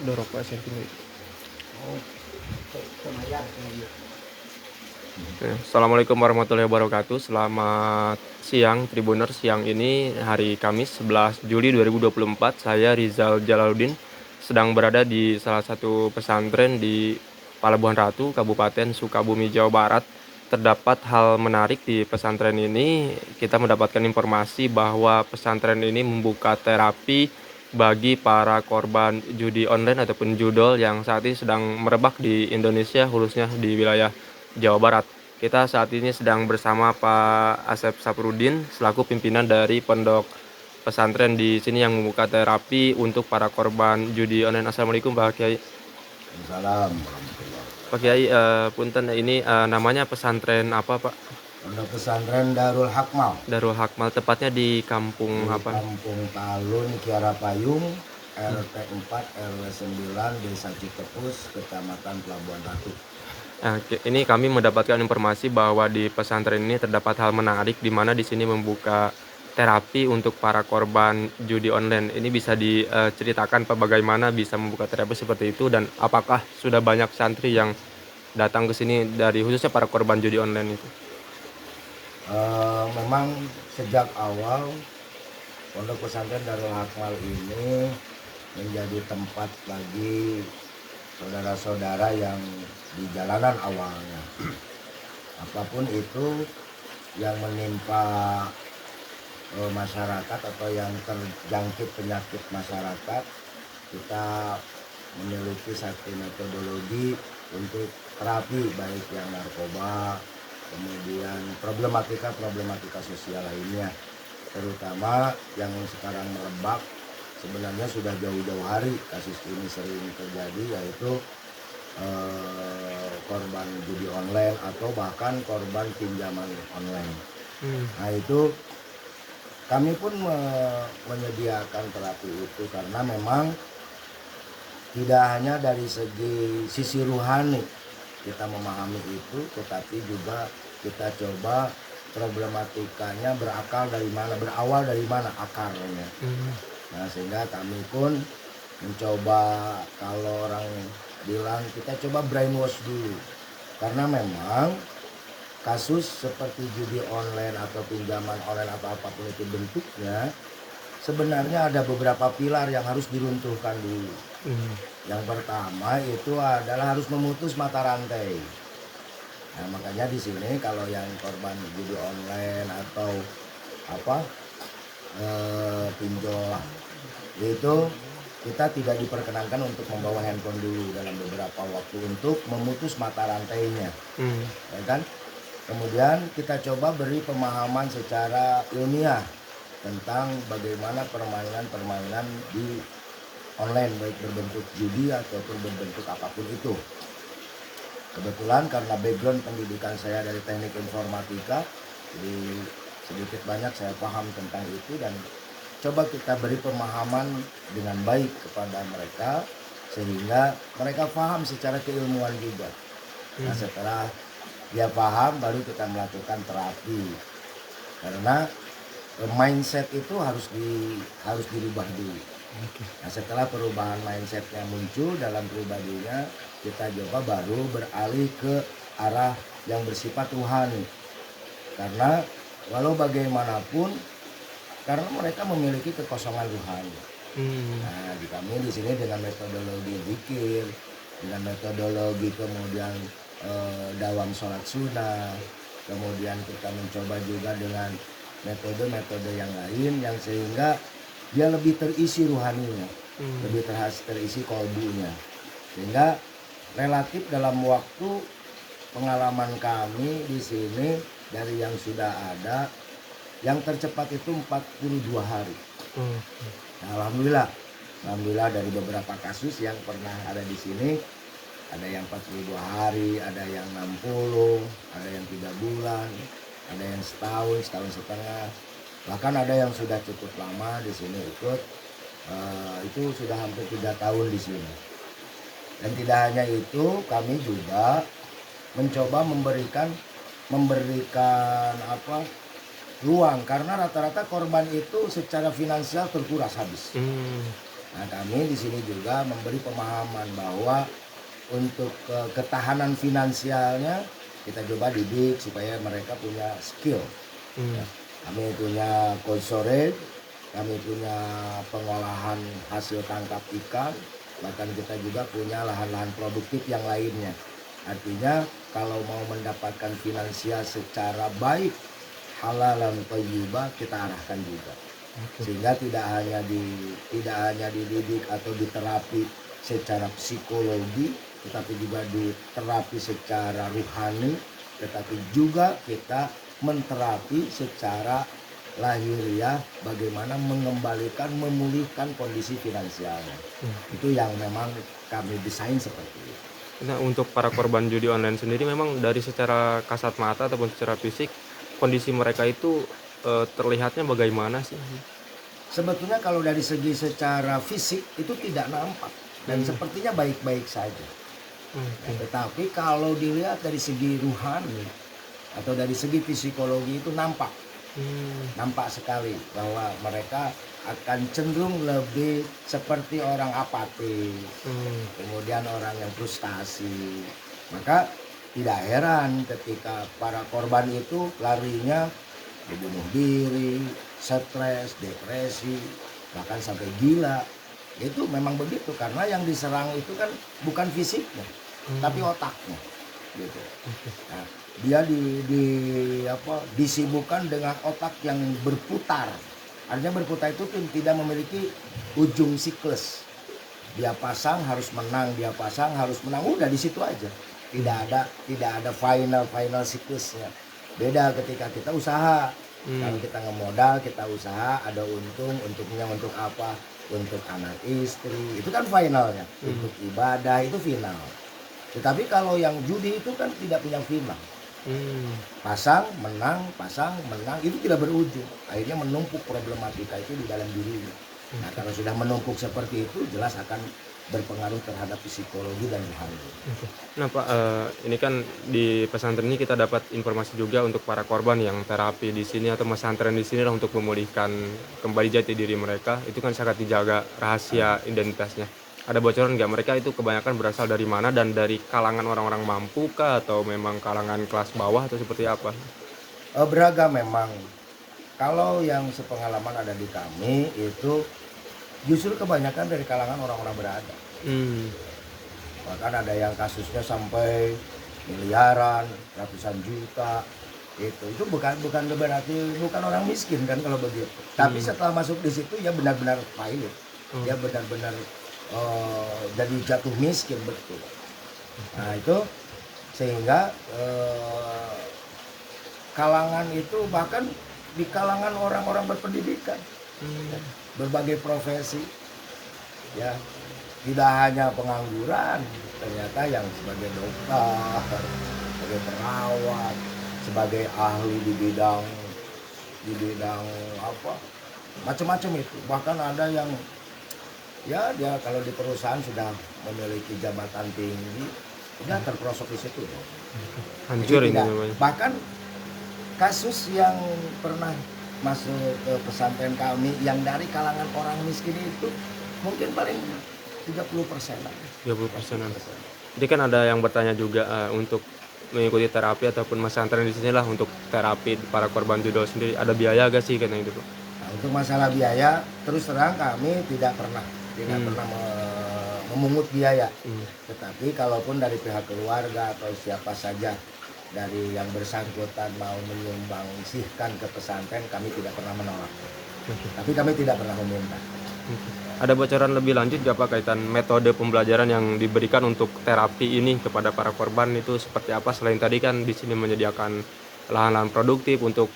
Udah rokok sini. Oh, kemayan kemayan. Oke. Assalamualaikum warahmatullahi wabarakatuh. Selamat siang Tribuners. Siang ini hari Kamis 11 Juli 2024. Saya Rizal Jalaluddin sedang berada di salah satu pesantren di Palabuhan Ratu, Kabupaten Sukabumi, Jawa Barat. Terdapat hal menarik di pesantren ini. Kita mendapatkan informasi bahwa pesantren ini membuka terapi bagi para korban judi online ataupun judol yang saat ini sedang merebak di Indonesia, khususnya di wilayah Jawa Barat. Kita saat ini sedang bersama Pak Asep Saprudin selaku pimpinan dari pondok pesantren di sini yang membuka terapi untuk para korban judi online. Assalamualaikum Pak Kiai. Waalaikumsalam warahmatullahi Pak Kiai, wabarakatuh. punten ini namanya pesantren apa Pak? Pondok pesantren Darul Hakmal Darul Hakmal, tepatnya di kampung di apa? Kampung Talun, Kiara Payung, RT 4 RW 9 Desa Citepus, Kecamatan Pelabuhan Ratu. Nah, ini kami mendapatkan informasi bahwa di pesantren ini terdapat hal menarik di mana di sini membuka terapi untuk para korban judi online. Ini bisa diceritakan Pak bagaimana bisa membuka terapi seperti itu dan apakah sudah banyak santri yang datang ke sini dari khususnya para korban judi online itu? Memang sejak awal Pondok pesantren Darul Hakmal ini menjadi tempat bagi saudara-saudara yang di jalanan awalnya. Apapun itu yang menimpa masyarakat atau yang terjangkit penyakit masyarakat, kita memiliki satu metodologi untuk terapi, baik yang narkoba, kemudian problematika sosial lainnya, terutama yang sekarang merebak. Sebenarnya sudah jauh-jauh hari kasus ini sering terjadi, yaitu korban judi online atau bahkan korban pinjaman online. Nah, itu kami pun menyediakan terapi itu karena memang tidak hanya dari sisi rohani kita memahami itu, tetapi juga kita coba problematikanya berawal dari mana akarnya. Nah, sehingga kami pun mencoba, kalau orang bilang, kita coba brainwash dulu. Karena memang kasus seperti judi online atau pinjaman online atau apapun itu bentuknya, sebenarnya ada beberapa pilar yang harus diruntuhkan dulu. Yang pertama itu adalah harus memutus mata rantai. Nah, makanya di sini kalau yang korban judi online atau pinjol itu, kita tidak diperkenankan untuk membawa handphone dulu dalam beberapa waktu untuk memutus mata rantainya, ya kan? Kemudian kita coba beri pemahaman secara ilmiah tentang bagaimana permainan di online, baik berbentuk judi ataupun berbentuk apapun itu. Kebetulan karena background pendidikan saya dari teknik informatika, jadi sedikit banyak saya paham tentang itu, dan coba kita beri pemahaman dengan baik kepada mereka sehingga mereka paham secara keilmuan juga. Nah, setelah dia paham baru kita melakukan terapi, karena mindset itu harus dirubah dulu. Nah, setelah perubahan mindsetnya muncul dalam pribadinya, kita coba baru beralih ke arah yang bersifat rohani. Karena walau bagaimanapun, karena mereka memiliki kekosongan rohani. Nah, di kami di sini dengan metodologi zikir, dengan metodologi kemudian dawam sholat sunnah, kemudian kita mencoba juga dengan metode-metode yang lain yang sehingga dia lebih terisi rohaninya, lebih terisi kolbunya, sehingga relatif dalam waktu pengalaman kami di sini dari yang sudah ada, yang tercepat itu 42 hari. Nah, alhamdulillah dari beberapa kasus yang pernah ada di sini, ada yang 42 hari, ada yang 60, ada yang 3 bulan, ada yang setahun setengah, bahkan ada yang sudah cukup lama di sini ikut, itu sudah hampir 3 tahun di sini. Dan tidak hanya itu, kami juga mencoba memberikan ruang, karena rata-rata korban itu secara finansial terkuras habis. Nah, kami di sini juga memberi pemahaman bahwa untuk ketahanan finansialnya kita coba didik supaya mereka punya skill. Ya. Kami punya cold storage, kami punya pengolahan hasil tangkap ikan, bahkan kita juga punya lahan-lahan produktif yang lainnya. Artinya kalau mau mendapatkan finansial secara baik, halal dan thayyibah, kita arahkan juga. Sehingga tidak hanya dididik atau diterapi secara psikologi, tetapi juga diterapi secara ruhani, tetapi juga kita menterapi secara lahiriah bagaimana mengembalikan, memulihkan kondisi finansialnya. Itu yang memang kami desain seperti itu. Nah, untuk para korban judi online sendiri memang dari secara kasat mata ataupun secara fisik kondisi mereka itu terlihatnya bagaimana sih? Sebetulnya kalau dari segi secara fisik itu tidak nampak dan sepertinya baik-baik saja. Tetapi kalau dilihat dari segi ruhani atau dari segi psikologi itu nampak. Nampak sekali bahwa mereka akan cenderung lebih seperti orang apatis, kemudian orang yang frustasi. Maka tidak heran ketika para korban itu larinya bunuh diri, stres, depresi, bahkan sampai gila. Itu memang begitu karena yang diserang itu kan bukan fisiknya, tapi otaknya, gitu. Nah, dia disibukkan dengan otak yang berputar. Artinya berputar itu tidak memiliki ujung siklus. Dia pasang harus menang, dia pasang harus menang, udah di situ aja. Tidak ada final siklusnya. Beda ketika kita usaha. Kalau kita ngemodal, kita usaha, ada untung, untungnya untuk apa? Untuk anak istri, itu kan finalnya. Untuk ibadah itu final. Tetapi kalau yang judi itu kan tidak punya final. Pasang, menang, itu tidak berujung. Akhirnya menumpuk problematika itu di dalam dirinya. Nah, kalau sudah menumpuk seperti itu, jelas akan berpengaruh terhadap psikologi dan rohani. Nah Pak, ini kan di pesantren ini kita dapat informasi juga untuk para korban yang terapi di sini atau pesantren di sini lah untuk memulihkan kembali jati diri mereka. Itu kan sangat dijaga rahasia identitasnya. Ada bocoran nggak mereka itu kebanyakan berasal dari mana dan dari kalangan orang-orang mampu kah atau memang kalangan kelas bawah atau seperti apa? Beragam memang. Kalau yang sepengalaman ada di kami itu justru kebanyakan dari kalangan orang-orang berada. Bahkan ada yang kasusnya sampai miliaran, ratusan juta. Itu bukan berarti bukan orang miskin kan kalau begitu. Tapi setelah masuk di situ ya benar-benar pilot. Dia benar-benar jadi jatuh miskin betul. Nah itu sehingga kalangan itu bahkan di kalangan orang-orang berpendidikan, berbagai profesi, ya tidak hanya pengangguran, ternyata yang sebagai dokter, sebagai perawat, sebagai ahli di bidang apa, macam-macam itu. Bahkan ada yang ya dia kalau di perusahaan sudah memiliki jabatan tinggi, dia terperosok di situ. Hancur ini namanya. Bahkan kasus yang pernah masuk ke pesantren kami yang dari kalangan orang miskin itu mungkin paling 30%-an. 30%-an. Jadi kan ada yang bertanya juga untuk mengikuti terapi ataupun pesantren di sini lah untuk terapi para korban judol sendiri ada biaya gak sih katanya gitu Pak? Nah, untuk masalah biaya terus terang kami tidak pernah memungut biaya. Tetapi kalaupun dari pihak keluarga atau siapa saja dari yang bersangkutan mau menyumbangsihkan ke pesantren, kami tidak pernah menolak. Tapi kami tidak pernah meminta. Ada bocoran lebih lanjut gak Pak kaitan metode pembelajaran yang diberikan untuk terapi ini kepada para korban itu seperti apa? Selain tadi kan di sini menyediakan lahan-lahan produktif untuk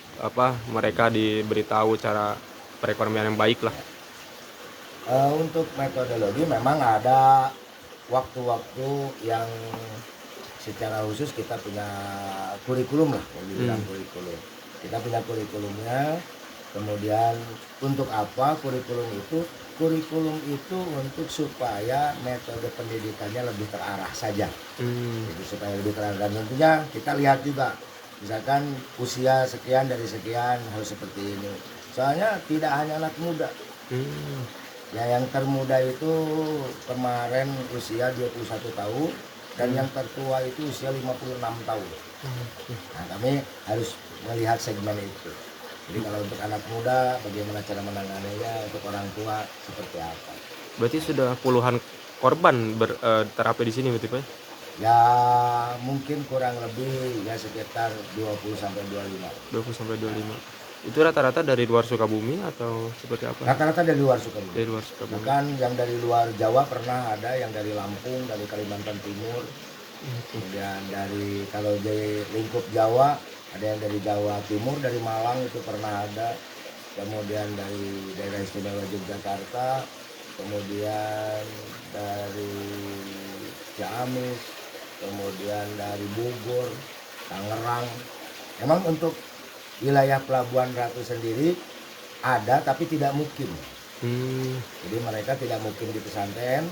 mereka diberitahu cara perekonomian yang baik lah. Untuk metodologi memang ada waktu-waktu yang secara khusus kita punya kurikulum lah, dibilang kurikulum. Kita punya kurikulumnya. Kemudian untuk apa kurikulum itu? Kurikulum itu untuk supaya metode pendidikannya lebih terarah saja. Jadi supaya lebih terarah, dan tentunya kita lihat juga, misalkan usia sekian dari sekian harus seperti ini. Soalnya tidak hanya anak muda. Ya, yang termuda itu kemarin usia 21 tahun dan yang tertua itu usia 56 tahun. Nah, kami harus melihat segmen itu. Jadi kalau untuk anak muda bagaimana cara menanganinya, untuk orang tua seperti apa. Berarti sudah puluhan korban terapi di sini berarti Pak? Ya mungkin kurang lebih ya sekitar 20 sampai 25. 20 sampai 25. Itu rata-rata dari luar Sukabumi atau seperti apa? Rata-rata dari luar Sukabumi. Dari luar Sukabumi. Bahkan yang dari luar Jawa pernah ada, yang dari Lampung, dari Kalimantan Timur. Kemudian dari kalau di lingkup Jawa ada yang dari Jawa Timur, dari Malang itu pernah ada. Kemudian dari daerah istimewa Yogyakarta, kemudian dari Ciamis, kemudian dari Bogor, Tangerang. Memang untuk wilayah Pelabuhan Ratu sendiri ada tapi tidak mukim. Jadi mereka tidak mukim di pesantren.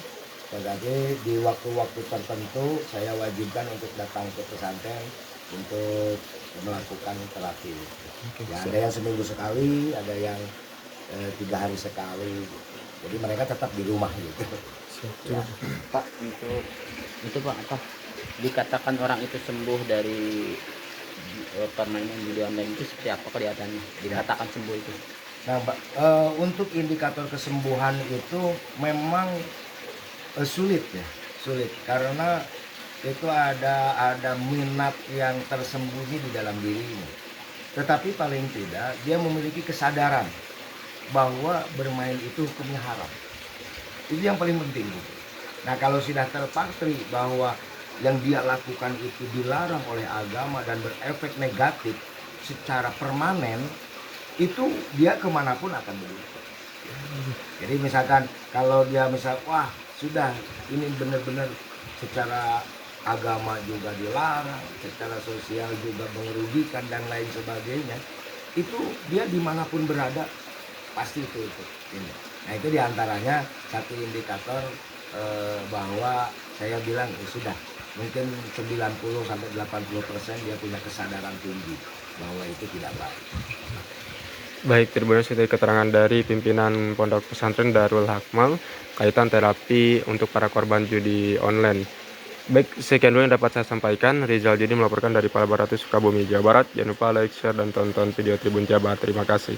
Tetapi di waktu-waktu tertentu saya wajibkan untuk datang ke pesantren untuk melakukan terapi. Ya, ada yang seminggu sekali, ada yang 3 hari sekali. Jadi mereka tetap di rumah gitu. Ya. Pak, untuk itu Pak, apa dikatakan orang itu sembuh dari permainan judi online itu seperti apa kelihatannya? Dikatakan sembuh itu. Nah, untuk indikator kesembuhan itu memang sulit ya, sulit karena itu ada minat yang tersembunyi di dalam dirinya. Tetapi paling tidak dia memiliki kesadaran bahwa bermain itu hukumnya haram. Itu yang paling penting. Nah, kalau sudah terpatri bahwa yang dia lakukan itu dilarang oleh agama dan berefek negatif secara permanen, itu dia kemanapun akan begitu. Jadi misalkan kalau dia wah sudah ini benar-benar secara agama juga dilarang, secara sosial juga merugikan dan lain sebagainya, itu dia dimanapun berada pasti itu. Nah, itu diantaranya satu indikator bahwa saya bilang sudah mungkin 90 sampai 80% dia punya kesadaran tinggi bahwa itu tidak baik. Baik, Tribuners, itu keterangan dari pimpinan Pondok Pesantren Darul Hikmah kaitan terapi untuk para korban judi online. Baik, sekian dulu yang dapat saya sampaikan. Rizal Jadi melaporkan dari Palabaratu, Sukabumi, Jawa Barat. Jangan lupa like, share, dan tonton video Tribun Jabar. Terima kasih.